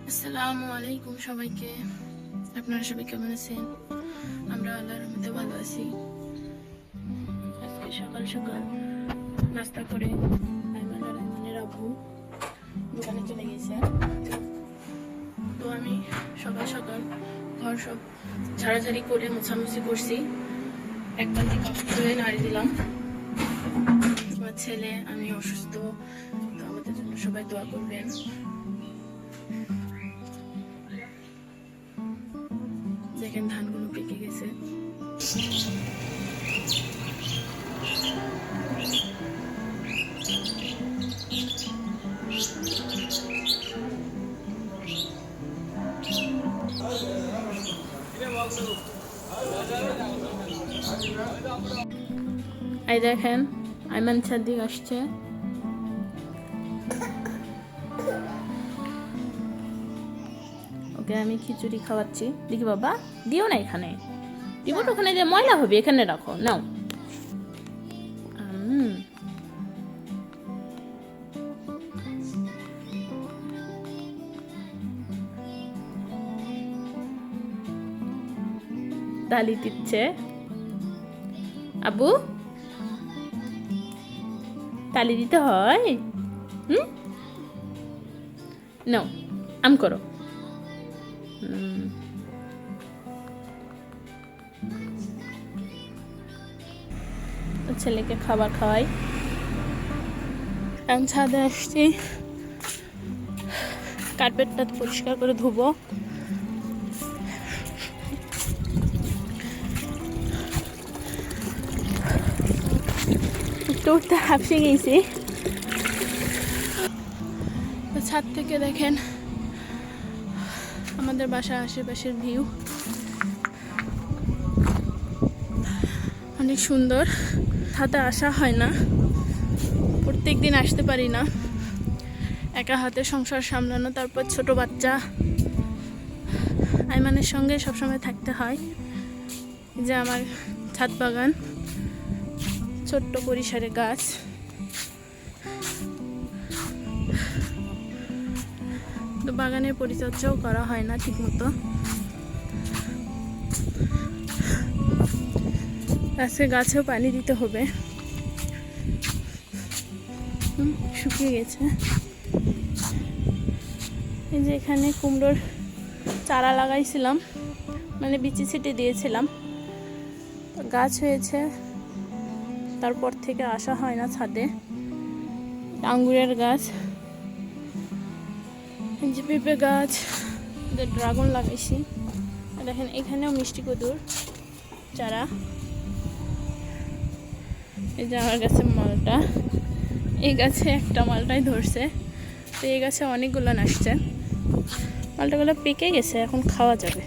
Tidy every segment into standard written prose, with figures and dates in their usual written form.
আসসালামু আলাইকুম সবাইকে। আপনারা সবাই কেমন আছেন? আমরা আল্লাহর রহমতে ভালো আছি। আজকে সকাল সকাল নাস্তা করে আইমান আর আইমানের আব্বু দোকানে চলে গেছে। তো আমি সকাল সকাল ঘর সব ঝাড়াঝাড়ি করে মোছামুছি করছি। এক বালতি কাপড় ধুয়ে নাড়ি দিলাম। আমার ছেলে আমি অসুস্থ, তো আমাদের জন্য সবাই দোয়া করবেন। দেখেন ধানগুলো পেকে গেছে। এই দেখেন আইমান সাদিক আসছে। ওকে আমি খিচুড়ি খাওয়াচ্ছি। দেখি বাবা, দিও না এখানে, দিব তো ওখানে, যে ময়লা হবে, এখানে রাখো, নাও। তালি দিচ্ছে আবু, তালি দিতে হয়। নাও আম করো। ছেলেকে খাবার খাওয়াই। এখন ছাদে আসছি, কার্পেটটা পরিষ্কার করে ধুবো। উঠতে হাঁপসে গেছি। ছাদ থেকে দেখেন আমাদের বাসার আশেপাশের ভিউ অনেক সুন্দর। হাতে আসা হয় না, প্রত্যেক দিন আসতে পারি না, একা হাতে সংসার সামলানো, তারপর ছোট বাচ্চা, আইমানের সঙ্গে সবসময় থাকতে হয়। যে আমার ছাদ বাগান, ছোট্ট পরিসরে গাছ। তো বাগানের পরিচর্যাও করা হয় না ঠিক মতো। আজকে গাছেও পানি দিতে হবে, শুকিয়ে গেছে। এই যে এখানে কুমড়োর চারা লাগাইছিলাম, মানে বিচি ছিটে দিয়েছিলাম, তো গাছ হয়েছে। তারপর থেকে আসা হয় না ছাদে। আঙ্গুরের গাছ, যে পেঁপে গাছ, ড্রাগন লাগাইছি। দেখেন এখানেও মিষ্টি কদুর চারা। এই যে আমার গাছে মালটা, এই গাছে একটা মালটাই ধরছে, তো এই গাছে অনেকগুলো আসছে। মালটাগুলো পেকে গেছে, এখন খাওয়া যাবে,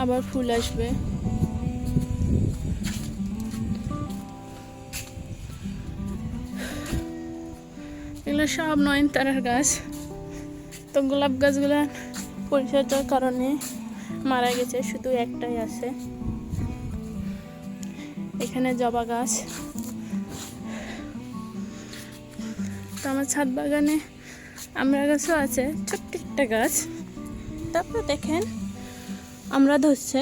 আবার ফুল আসবে। এগুলো সব নয়নতারার গাছ। তো গোলাপ গাছগুলো পরিচর্যার কারণে মারা গেছে, শুধু একটাই আছে। এখানে জবা গাছ। তো আমার ছাদ বাগানে আমড়া গাছও আছে, ছোট্ট একটা গাছ। তারপর দেখেন আমরা ধরছে,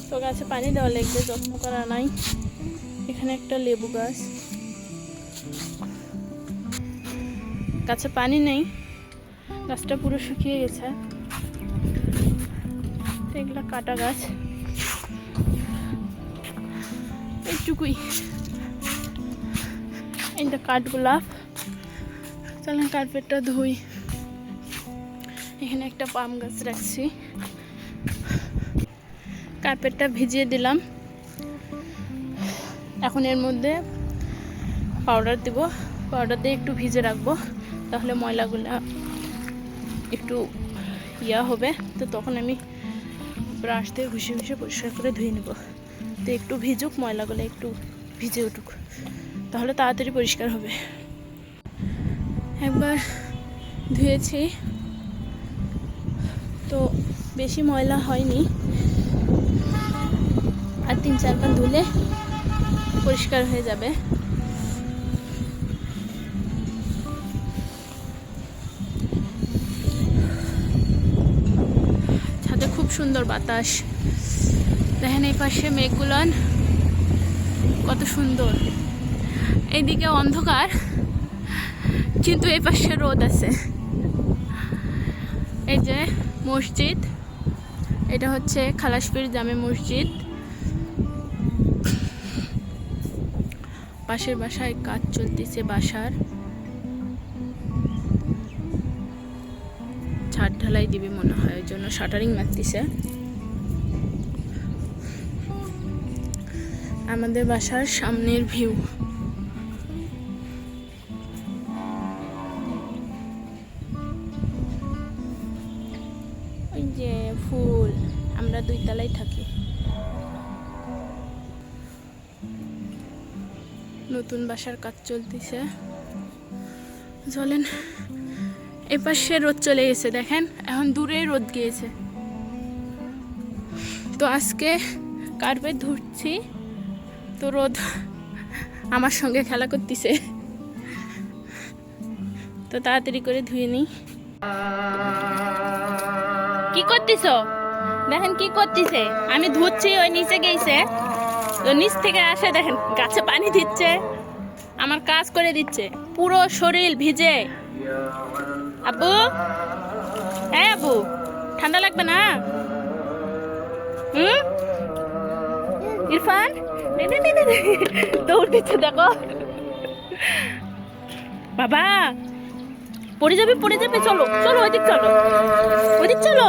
তো গাছে পানি দেওয়া লাগবে, যত্ন করা নাই। এখানে একটা লেবু গাছ, গাছে পানি নেই, গাছটা পুরো শুকিয়ে গেছে। এগুলো কাটা গাছ, এইটুকুই। এইটা কাঠগোলাপ। চলেন কার্পেটটা ধুই। এখানে একটা পাম গাছ রাখছি, কার্পেটটা ভিজিয়ে দিলাম। এখন এর মধ্যে পাউডার দিব, পাউডার দিয়ে একটু ভিজে রাখবো, তাহলে ময়লাগুলো একটু হবে। তো তখন আমি ব্রাশ দিয়ে ঘুষে ঘুষে পরিষ্কার করে ধুয়ে নেব। তো একটু ভিজুক, ময়লাগুলো একটু ভিজে উঠুক, তাহলে তাড়াতাড়ি পরিষ্কার হবে। একবার ধুয়েছি, তো বেশি ময়লা হয়নি। 3-4 বার ধুলে পরিষ্কার হয়ে যাবে। ছাদে খুব সুন্দর বাতাস। দেখেন এই পাশে মেঘগুলান কত সুন্দর। এইদিকে অন্ধকার, কিন্তু এই পাশে রোদ আছে। এই যে মসজিদ, এটা হচ্ছে খালাসপীর জামে মসজিদ। পাশের বাসায় কাজ চলতেছে, বাসার ছাদ ঢালাই দিবে মনে হয়, ওই জন্য শাটারিং মারতেছে। আমাদের বাসার সামনের ভিউ। ওই যে ফুল, আমরা 2 তলায় থাকি। নতুন বাসার কাজ চলতেছে। চলেন, এপাশে রোদ চলে গেছে, দেখেন এখন দূরে রোদ গিয়েছে। তো আজকে কার্পেট ধুচ্ছি, তো রোদ আমার সঙ্গে খেলা করতেছে, তো তাড়াতাড়ি করে ধুয়ে নিই। কি করতেছ? দেখেন কি করতেছে, আমি ধুচ্ছি, ওই নিচে গেছে, তো নিচ থেকে আসে দেখেন গাছে পানি দিচ্ছে, আমার কাজ করে দিচ্ছে, পুরো শরীর ভিজে। আব্বু, হ্যাঁ আব্বু, ঠান্ডা লাগবে না? ইরফান দৌড় দিচ্ছে, দেখো বাবা, পড়ে যাবে পড়ে যাবে। চলো চলো, ওইদিক চলো, ওইদিক চলো,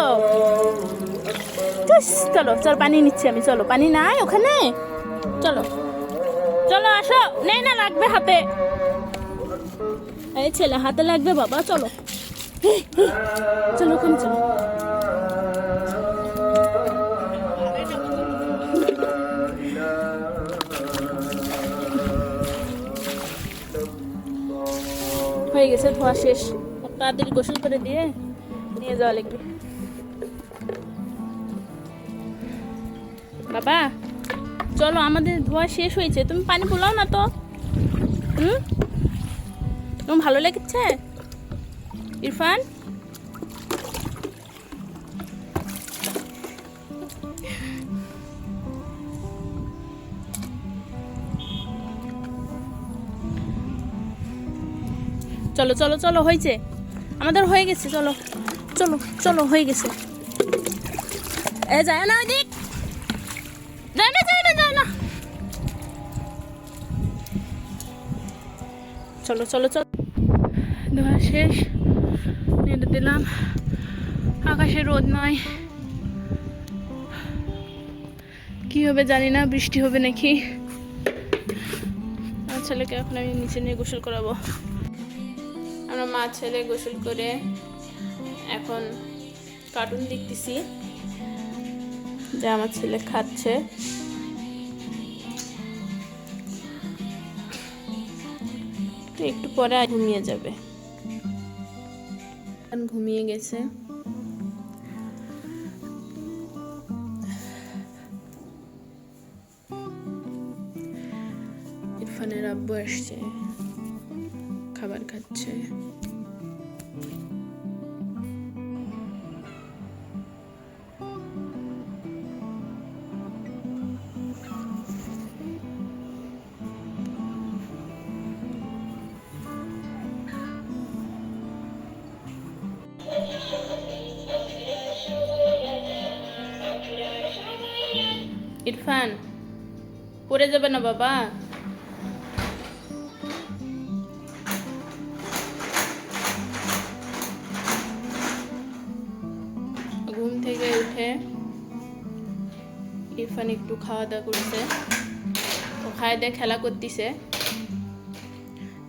চলো চলো, পানি নিচ্ছি আমি, চলো, পানি নাই ওখানে, চলো চলো আসো। নেই না, লাগবে হাতে, এই ছেলে হাতে লাগবে বাবা, চলো চলো ওখানে চলো। হয়ে গেছে, ধোয়া শেষ। তাড়াতাড়ি গোসল করে দিয়ে নিয়ে যাওয়া লাগবে। বাবা চলো, আমাদের ধোয়া শেষ হয়েছে, তুমি পানি পোলাও না তো। তোমার ভালো লেগেছে ইরফান? চলো চলো চলো, হয়েছে, আমাদের হয়ে গেছে, চলো চলো চলো, হয়ে গেছে। এ যায় না ওইদিক, যায় না যায় না যায় না, চলো চলো চলো। ধোয়া শেষ, নেড়ে দিলাম। আকাশে রোদ নাই, কি হবে জানি না, বৃষ্টি হবে নাকি। আমার ছেলেকে এখন আমি নিচে নিয়ে গোসল করাবো। আমরা মা ছেলে গোসল করে এখন কার্টুন দেখতেছি, যা আমার ছেলে খাচ্ছে। তো একটু পরে ঘুমিয়ে যাবে, ঘুমিয়ে গেছে। ইরফানের আব্বু আসছে, খাবার খাচ্ছে। ইরফান পড়ে যাবে না বাবা। ঘুম থেকে উঠে ইরফান একটু খাওয়া দাওয়া করছে, তো খাওয়া দাওয়া খেলা করতেছে।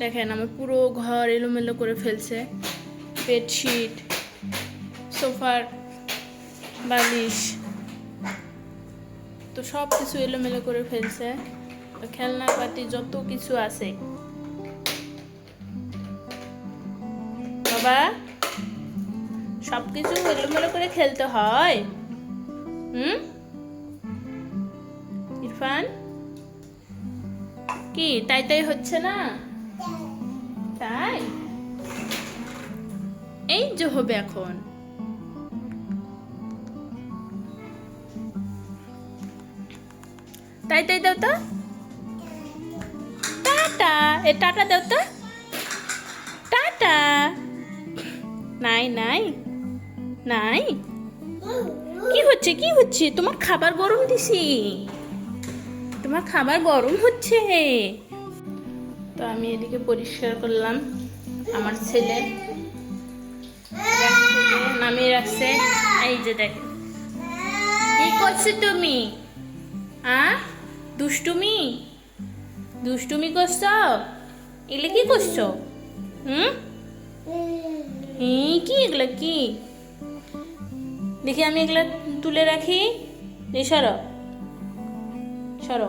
দেখেন আমার পুরো ঘর এলোমেলো করে ফেলছে, বেডশিট, সোফার বালিশ, তো সব কিছু এলোমেলো করে ফেলছে। খেলনা পাতি যত কিছু আছে। বাবা সব কিছু এলোমেলো করে খেলতে হয়? ইরফান কি তাই তাই হচ্ছে না? তাই এই যে হবে এখন। তাই তাই দাও তো, টাটা। এ টাটা দাও তো, টাটা। নাই নাই নাই, কি হচ্ছে কি হচ্ছে? তোমার খাবার গরম দিছি, তোমার খাবার গরম হচ্ছে। তো আমি এদিকে পরিষ্কার করলাম। আমার ছেলে নামিয়ে রাখছে। এই যে দেখ, কি করছো তুমি? দুষ্টুমি দুষ্টুমি করছো? এগুলো কি করছো? কি এগুলো কি? দেখি আমি এগুলা তুলে রাখি। সরো সরো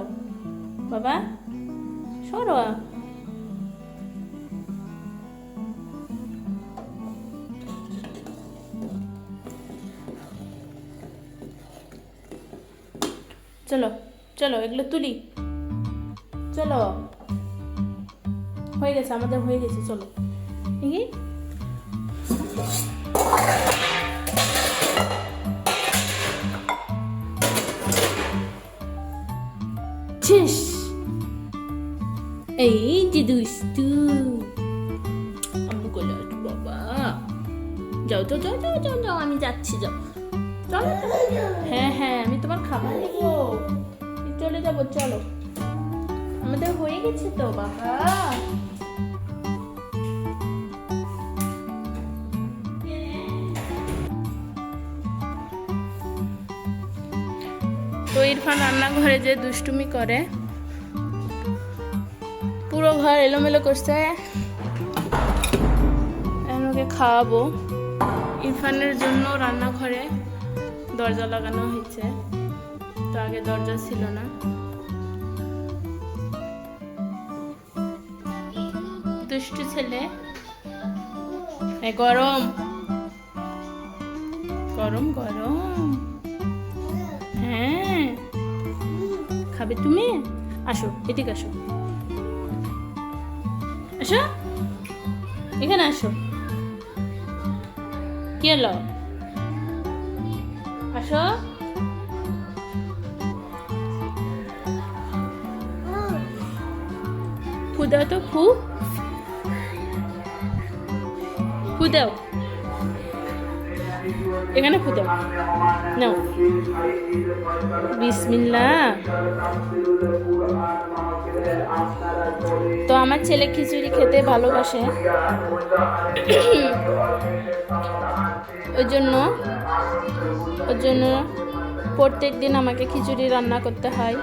বাবা, সরো। চলো চলো এগুলো তুলি, চলো। হয়ে গেছে, আমাদের হয়ে গেছে, চলো। দেখি এই যে দুষ্টু আম্মু কোলে আসো বাবা। যাও তো, যাও যাও যাও যাও, আমি যাচ্ছি, যাও চলো। হ্যাঁ হ্যাঁ, আমি তোমার খাবার দেবো, চলে যাবো, চলো। আমাদের হয়ে গেছে তো বাবা। তো ইরফান রান্নাঘরে যে দুষ্টুমি করে, পুরো ঘর এলোমেলো করছে। ওকে খাওয়াবো। ইরফানের জন্য রান্নাঘরে দরজা লাগানো হয়েছে, তো আগে দরজা ছিল না। দুষ্টু ছেলে। গরম গরম গরম। হ্যাঁ খাবে তুমি? আসো এদিকে, আসো আসো, এখানে আসো। কি হলো? আসো। ফু দাও তো, ফু ফু দাও, এখানে ফু দাও, নাও। বিসমিল্লাহ। তো আমার ছেলে খিচুড়ি খেতে ভালোবাসে, ওই জন্য প্রত্যেক দিন আমাকে খিচুড়ি রান্না করতে হয়।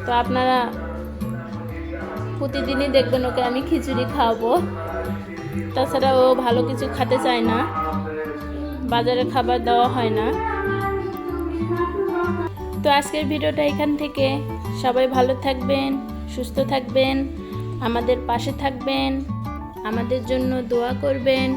তো আপনারা প্রতিদিনই দেখবেন ওকে আমি খিচুড়ি খাওয়াবো। তাছাড়া ও ভালো কিছু খেতে চায় না, বাজারে খাবার দেওয়া হয় না। তো আজকের ভিডিওটা এখান থেকে। সবাই ভালো থাকবেন, সুস্থ থাকবেন, আমাদের পাশে থাকবেন, আমাদের জন্য দোয়া করবেন।